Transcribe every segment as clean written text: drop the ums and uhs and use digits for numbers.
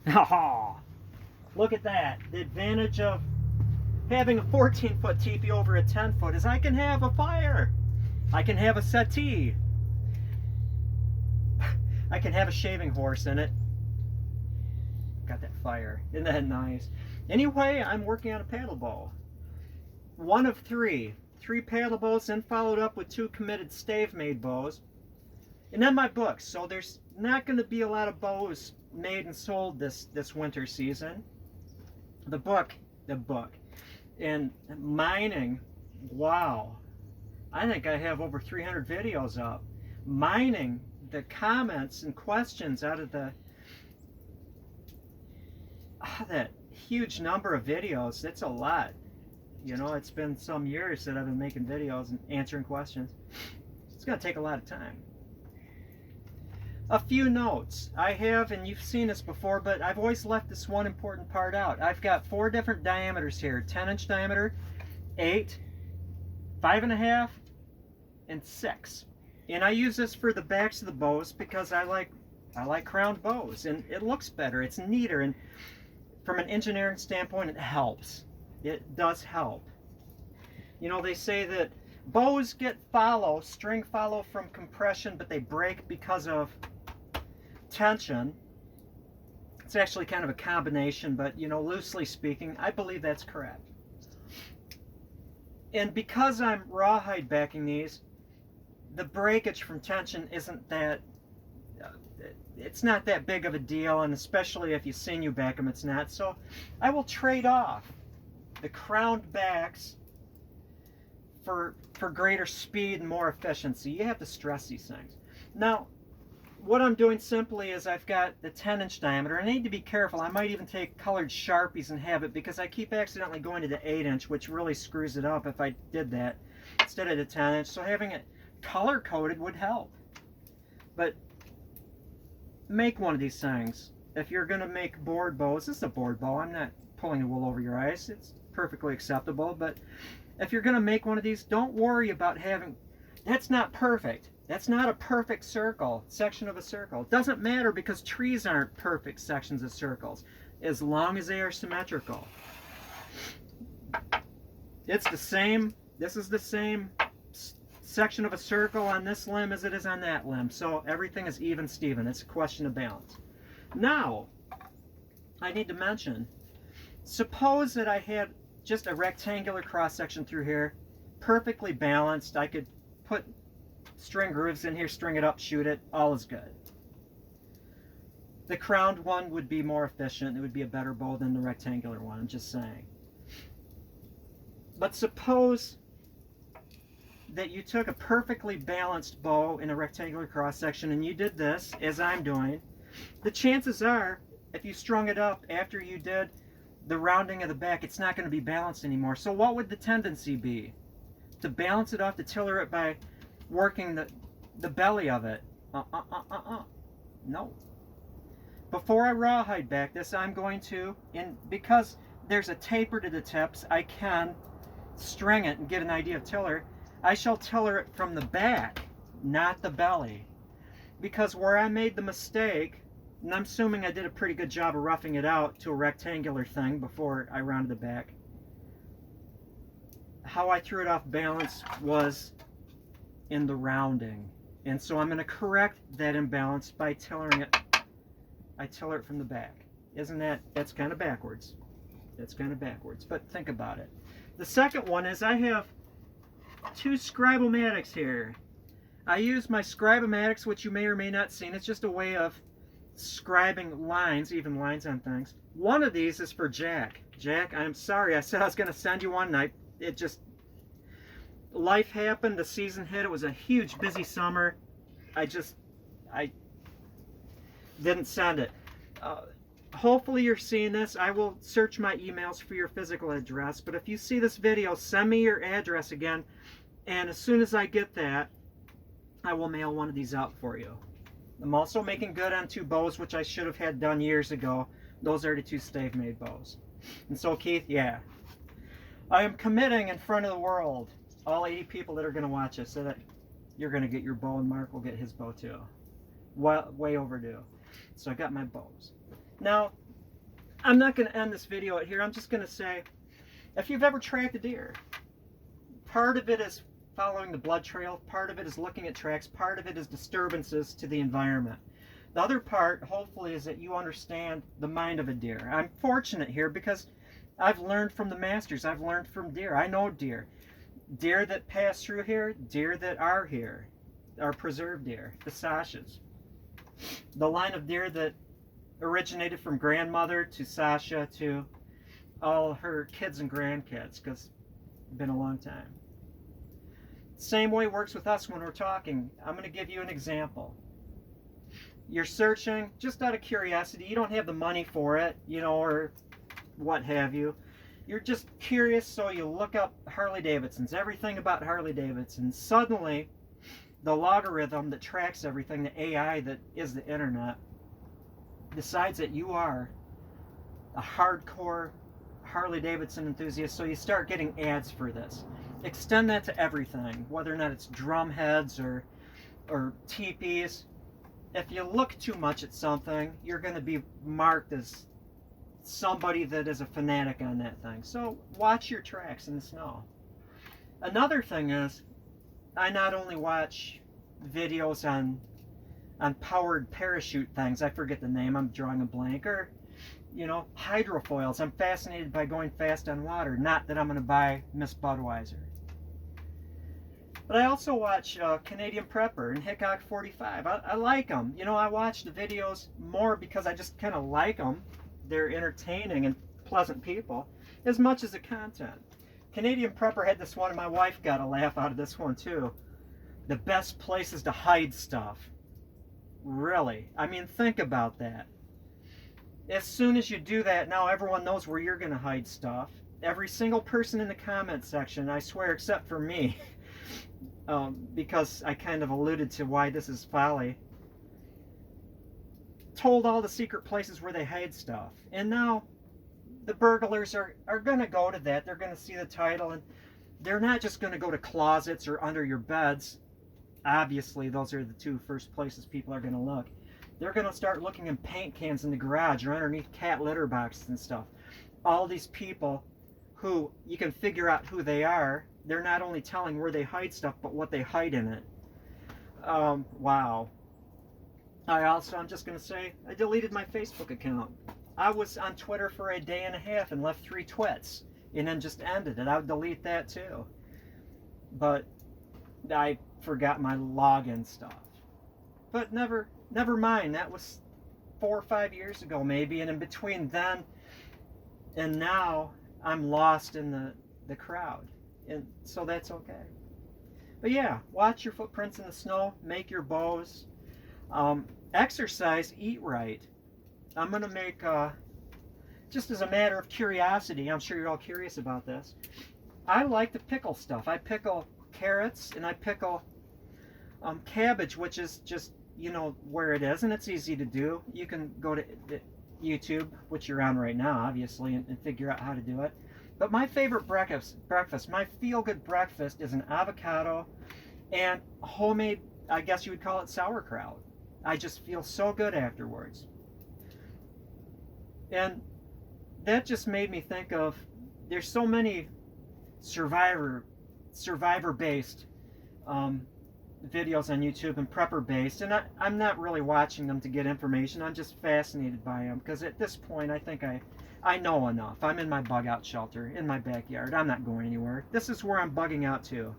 Oh, look at that. The advantage of having a 14-foot teepee over a 10-foot is I can have a fire. I can have a settee. I can have a shaving horse in it. Got that fire. Isn't that nice? Anyway, I'm working on a paddle bow. One of three. 3 paddle bows, then followed up with 2 committed stave made bows. And then my books. So there's not going to be a lot of bows made and sold this winter season. The book. And mining, wow. I think I have over 300 videos up. Mining the comments and questions out of that huge number of videos. That's a lot. You know, it's been some years that I've been making videos and answering questions. It's going to take a lot of time. A few notes. I have, and you've seen this before, but I've always left this one important part out. I've got 4 different diameters here. 10-inch diameter, 8, 5.5, and 6. And I use this for the backs of the bows because I like crowned bows, and it looks better. It's neater, and from an engineering standpoint, it helps. It does help. You know, they say that bows get string follow from compression, but they break because of tension. It's actually kind of a combination, but you know, loosely speaking, I believe that's correct. And because I'm rawhide backing these, the breakage from tension isn't that, it's not that big of a deal, and especially if you sinew back them, it's not. So I will trade off the crowned backs for greater speed and more efficiency. You have to stress these things. Now, what I'm doing simply is I've got the 10-inch diameter. I need to be careful. I might even take colored Sharpies and have it, because I keep accidentally going to the 8-inch, which really screws it up if I did that instead of the 10-inch. So having it color coded would help. But make one of these things. If you're going to make board bows, this is a board bow. I'm not pulling the wool over your eyes. It's perfectly acceptable. But if you're going to make one of these, don't worry about having, that's not perfect. That's not a perfect section of a circle. It doesn't matter, because trees aren't perfect sections of circles, as long as they are symmetrical. It's the same, this is the same section of a circle on this limb as it is on that limb. So everything is even Steven. It's a question of balance. Now, I need to mention, suppose that I had just a rectangular cross section through here, perfectly balanced. I could put string grooves in here, string it up, shoot it, all is good. The crowned one would be more efficient. It would be a better bow than the rectangular one, I'm just saying. But suppose that you took a perfectly balanced bow in a rectangular cross section and you did this, as I'm doing. The chances are, if you strung it up after you did the rounding of the back, it's not going to be balanced anymore. So what would the tendency be? To balance it off, to tiller it by working the belly of it. No. Before I rawhide back this, I'm going to, because there's a taper to the tips, I can string it and get an idea of tiller. I shall tiller it from the back, not the belly. Because where I made the mistake, and I'm assuming I did a pretty good job of roughing it out to a rectangular thing before I rounded the back, how I threw it off balance was in the rounding. And so I'm going to correct that imbalance by tillering it. I tiller it from the back. That's kind of backwards. That's kind of backwards, but think about it. The second one is I have 2 Scribe-O-Matics here. I use my Scribe-O-Matics, which you may or may not have seen. It's just a way of scribing lines, even lines on things. One of these is for Jack. Jack, I'm sorry. I said I was going to send you one night. It just, life happened. The season hit. It was a huge, busy summer. I didn't send it. Hopefully you're seeing this. I will search my emails for your physical address. But if you see this video, send me your address again. And as soon as I get that, I will mail one of these out for you. I'm also making good on 2 bows, which I should have had done years ago. Those are the 2 stave-made bows. And so, Keith, yeah. I am committing in front of the world, all 80 people that are going to watch this, so that you're going to get your bow, and Mark will get his bow too. Well, way overdue. So I got my bows. Now, I'm not going to end this video here. I'm just going to say, if you've ever tracked a deer, part of it is following the blood trail, part of it is looking at tracks, part of it is disturbances to the environment. The other part, hopefully, is that you understand the mind of a deer. I'm fortunate here because I've learned from the masters. I've learned from deer. I know deer. Deer that pass through here, deer that are here, are preserved deer, the Sashas. The line of deer that originated from grandmother to Sasha to all her kids and grandkids, because it's been a long time. Same way works with us when we're talking. I'm going to give you an example. You're searching just out of curiosity. You don't have the money for it, you know, or what have you. You're just curious, so you look up Harley Davidsons, everything about Harley Davidsons. Suddenly, the logarithm that tracks everything, the AI that is the internet, decides that you are a hardcore Harley Davidson enthusiast, so you start getting ads for this. Extend that to everything, whether or not it's drum heads or teepees. If you look too much at something, you're going to be marked as somebody that is a fanatic on that thing. So watch your tracks in the snow. Another thing is, I not only watch videos on powered parachute things, I forget the name, I'm drawing a blank, or, you know, hydrofoils. I'm fascinated by going fast on water. Not that I'm going to buy Miss Budweiser. But I also watch Canadian Prepper and Hickok 45. I like them. You know, I watch the videos more because I just kind of like them. They're entertaining and pleasant people, as much as the content. Canadian Prepper had this one, and my wife got a laugh out of this one too. The best places to hide stuff. Really? I mean, think about that. As soon as you do that, now everyone knows where you're going to hide stuff. Every single person in the comment section, I swear, except for me, because I kind of alluded to why this is folly, told all the secret places where they hide stuff. And now the burglars are going to go to that. They're going to see the title, and they're not just going to go to closets or under your beds. Obviously, those are the two first places people are going to look. They're going to start looking in paint cans in the garage or underneath cat litter boxes and stuff. All these people who you can figure out who they are, they're not only telling where they hide stuff, but what they hide in it. Wow. I'm just going to say, I deleted my Facebook account. I was on Twitter for a day and a half and left 3 twits, and then just ended it. I would delete that too. But I forgot my login stuff. But never mind. That was 4 or 5 years ago maybe, and in between then and now, I'm lost in the crowd. And so that's okay. But yeah, watch your footprints in the snow, make your bows, exercise, eat right. I'm going to make, just as a matter of curiosity, I'm sure you're all curious about this, I like to pickle stuff. I pickle carrots and I pickle cabbage, which is just, you know, where it is, and it's easy to do. You can go to YouTube, which you're on right now, obviously, and figure out how to do it. But my favorite breakfast, my feel-good breakfast, is an avocado and homemade, I guess you would call it sauerkraut. I just feel so good afterwards. And that just made me think of, there's so many survivor-based videos on YouTube and prepper-based, and I'm not really watching them to get information. I'm just fascinated by them, because at this point I think I know enough. I'm in my bug-out shelter in my backyard. I'm not going anywhere. This is where I'm bugging out to.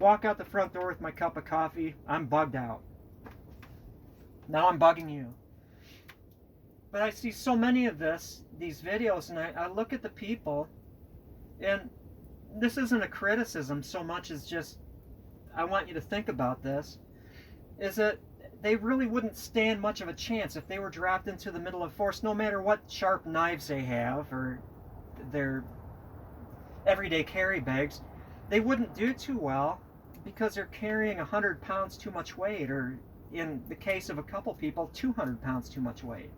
Walk out the front door with my cup of coffee. I'm bugged out. Now I'm bugging you. But I see so many of these videos, and I look at the people, and this isn't a criticism so much as just, I want you to think about this, is that they really wouldn't stand much of a chance if they were dropped into the middle of forest, no matter what sharp knives they have or their everyday carry bags. They wouldn't do too well because they're carrying 100 pounds too much weight, or in the case of a couple people, 200 pounds too much weight.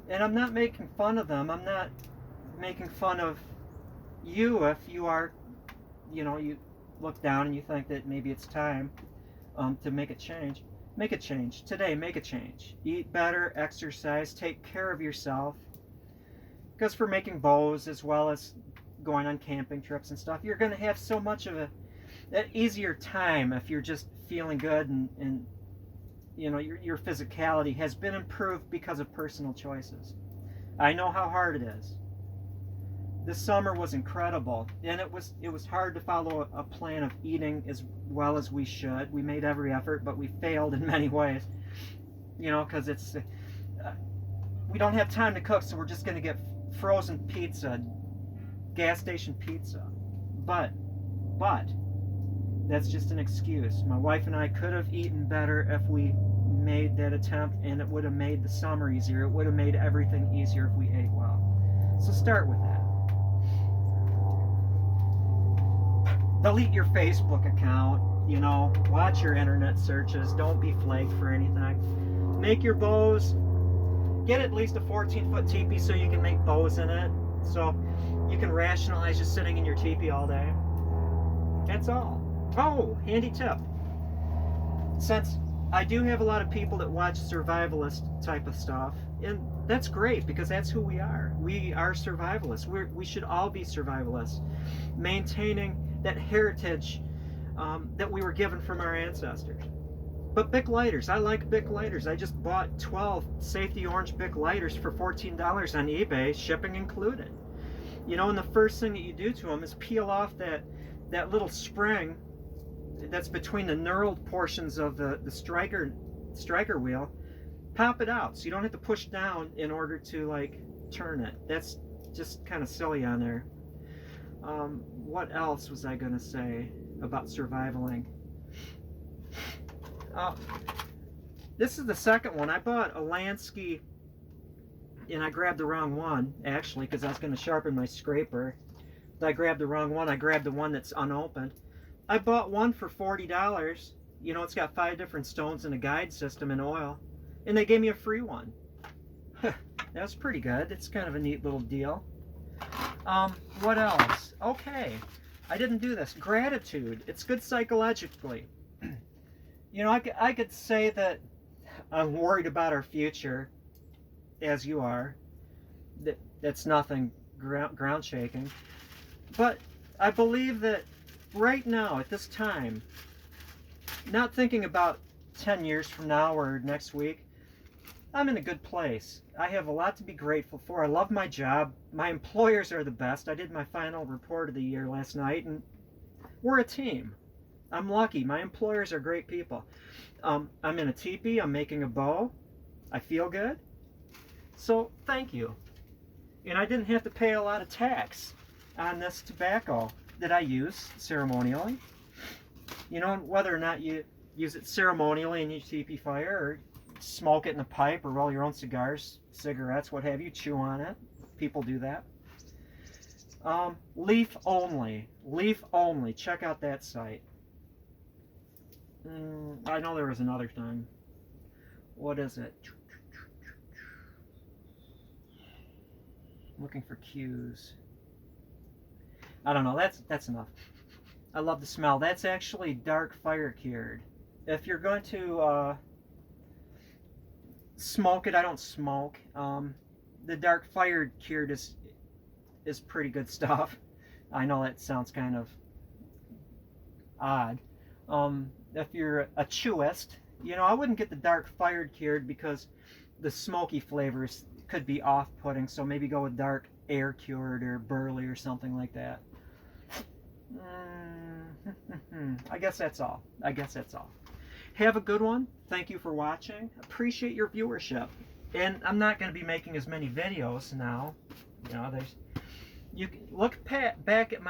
And I'm not making fun of them. I'm not making fun of you if you are, you know, you look down and you think that maybe it's time to make a change. Make a change. Today, make a change. Eat better, exercise, take care of yourself. because for making bows as well as going on camping trips and stuff, you're going to have so much of an easier time if you're just feeling good, and you know, your physicality has been improved because of personal choices. I know how hard it is. This summer was incredible, and it was hard to follow a plan of eating as well as we should. We made every effort, but we failed in many ways. You know, because it's we don't have time to cook, so we're just going to get frozen pizza, gas station pizza. But that's just an excuse. My wife and I could have eaten better if we made that attempt, and it would have made the summer easier. It would have made everything easier if we ate well. So start with that. Delete your Facebook account, you know, watch your internet searches, don't be flagged for anything. Make your bows, get at least a 14-foot teepee so you can make bows in it, so you can rationalize just sitting in your teepee all day. That's all. Oh, handy tip. Since I do have a lot of people that watch survivalist type of stuff, and that's great because that's who we are. We are survivalists. We should all be survivalists, maintaining that heritage that we were given from our ancestors. But Bic lighters, I like Bic lighters. I just bought 12 safety orange Bic lighters for $14 on eBay, shipping included. You know, and the first thing that you do to them is peel off that little spring that's between the knurled portions of the striker wheel. Pop it out so you don't have to push down in order to like turn it. That's just kind of silly on there. What else was I going to say about survivaling? This is the second one. I bought a Lansky, and I grabbed the wrong one, actually, because I was going to sharpen my scraper. But I grabbed the wrong one. I grabbed the one that's unopened. I bought one for $40. You know, it's got 5 different stones and a guide system and oil. And they gave me a free one. That was pretty good. It's kind of a neat little deal. What else? Okay, I didn't do this. Gratitude. It's good psychologically. You know, I could say that I'm worried about our future, as you are. That's nothing ground shaking. But I believe that right now, at this time, not thinking about 10 years from now or next week, I'm in a good place. I have a lot to be grateful for. I love my job. My employers are the best. I did my final report of the year last night, and we're a team. I'm lucky. My employers are great people. I'm in a teepee. I'm making a bow. I feel good. So thank you. And I didn't have to pay a lot of tax on this tobacco that I use ceremonially. You know, whether or not you use it ceremonially in your teepee fire, or smoke it in a pipe, or roll your own cigars, cigarettes, what have you, chew on it. People do that. Leaf only. Leaf only. Check out that site. I know there was another thing. What is it? Looking for cues. I don't know. That's enough. I love the smell. That's actually dark fire cured. If you're going to smoke it, I don't smoke. The dark fire cured is pretty good stuff. I know that sounds kind of odd. If you're a chewist, you know, I wouldn't get the dark fired cured because the smoky flavors could be off-putting, so maybe go with dark air cured or burley or something like that. I guess that's all. Have a good one. Thank you for watching. Appreciate your viewership. And I'm not going to be making as many videos now. You know, you can look back at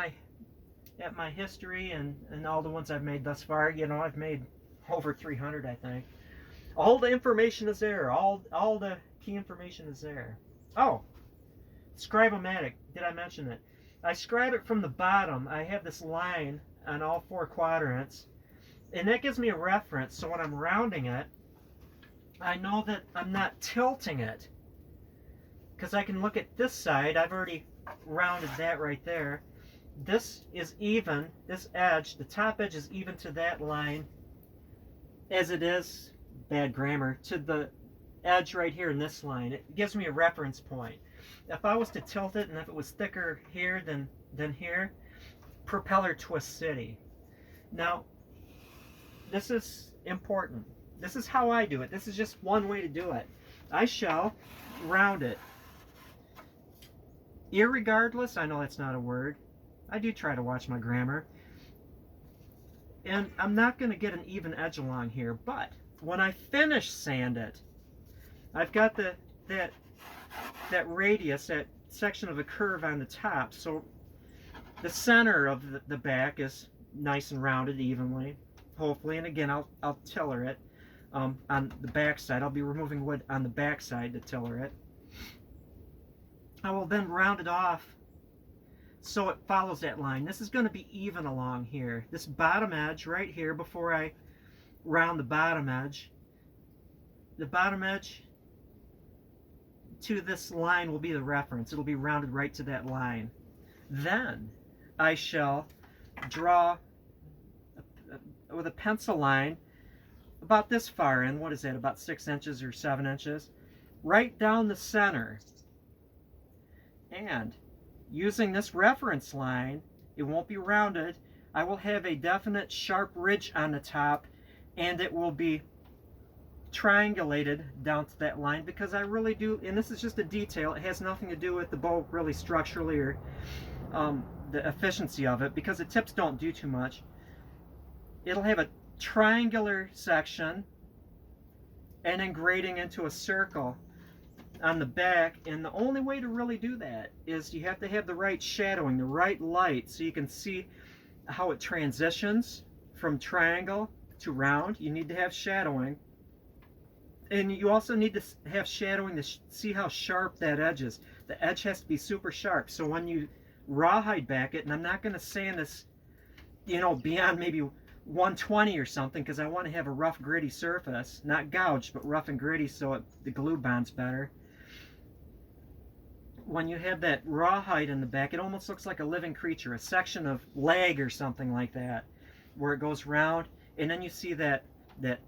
my history and all the ones I've made thus far. You know, I've made over 300, I think. All the information is there. All the key information is there. Oh, Scribe-O-Matic. Did I mention it? I scribe it from the bottom. I have this line on all 4 quadrants, and that gives me a reference. So when I'm rounding it, I know that I'm not tilting it, because I can look at this side. I've already rounded that right there. This is even, this edge, the top edge is even to that line as it is, bad grammar, to the edge right here in this line. It gives me a reference point. If I was to tilt it and if it was thicker here than here, propeller twist city. Now, this is important. This is how I do it. This is just one way to do it. I shall round it. Irregardless, I know that's not a word. I do try to watch my grammar. And I'm not going to get an even edge along here, but when I finish sand it, I've got that radius, that section of the curve on the top, so the center of the back is nice and rounded evenly, hopefully. And again, I'll tiller it on the back side. I'll be removing wood on the back side to tiller it. I will then round it off so it follows that line. This is going to be even along here. This bottom edge right here, before I round the bottom edge to this line will be the reference. It'll be rounded right to that line. Then I shall draw with a pencil line about this far in. What is that, about 6 inches or 7 inches? Right down the center. And using this reference line, it won't be rounded. I will have a definite sharp ridge on the top, and it will be triangulated down to that line, because I really do, and this is just a detail, it has nothing to do with the bow really structurally or the efficiency of it, because the tips don't do too much. It'll have a triangular section and then grading into a circle on the back, and the only way to really do that is you have to have the right shadowing, the right light, so you can see how it transitions from triangle to round. You need to have shadowing, and you also need to have shadowing to see how sharp that edge is. The edge has to be super sharp, so when you rawhide back it, and I'm not going to sand this, you know, beyond maybe 120 or something, because I want to have a rough, gritty surface, not gouged, but rough and gritty, so the glue bonds better. When you have that rawhide in the back, it almost looks like a living creature, a section of leg or something like that, where it goes round, and then you see that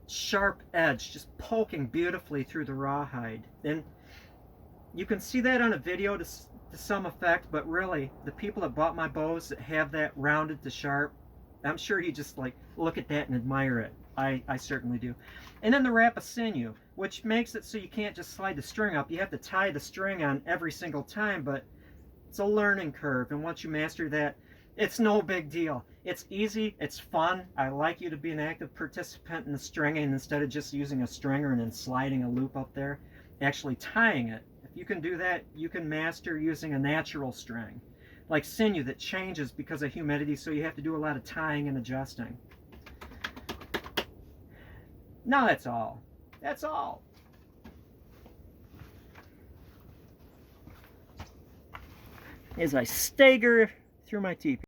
sharp edge just poking beautifully through the rawhide. And you can see that on a video to some effect, but really, the people that bought my bows that have that rounded to sharp, I'm sure you just like look at that and admire it. I certainly do. And then the wrap of sinew, which makes it so you can't just slide the string up. You have to tie the string on every single time, but it's a learning curve, and once you master that, it's no big deal. It's easy, it's fun. I like you to be an active participant in the stringing instead of just using a stringer and then sliding a loop up there. Actually tying it. If you can do that, you can master using a natural string. Like sinew that changes because of humidity, so you have to do a lot of tying and adjusting. Now that's all. That's all. As I stagger through my teepee.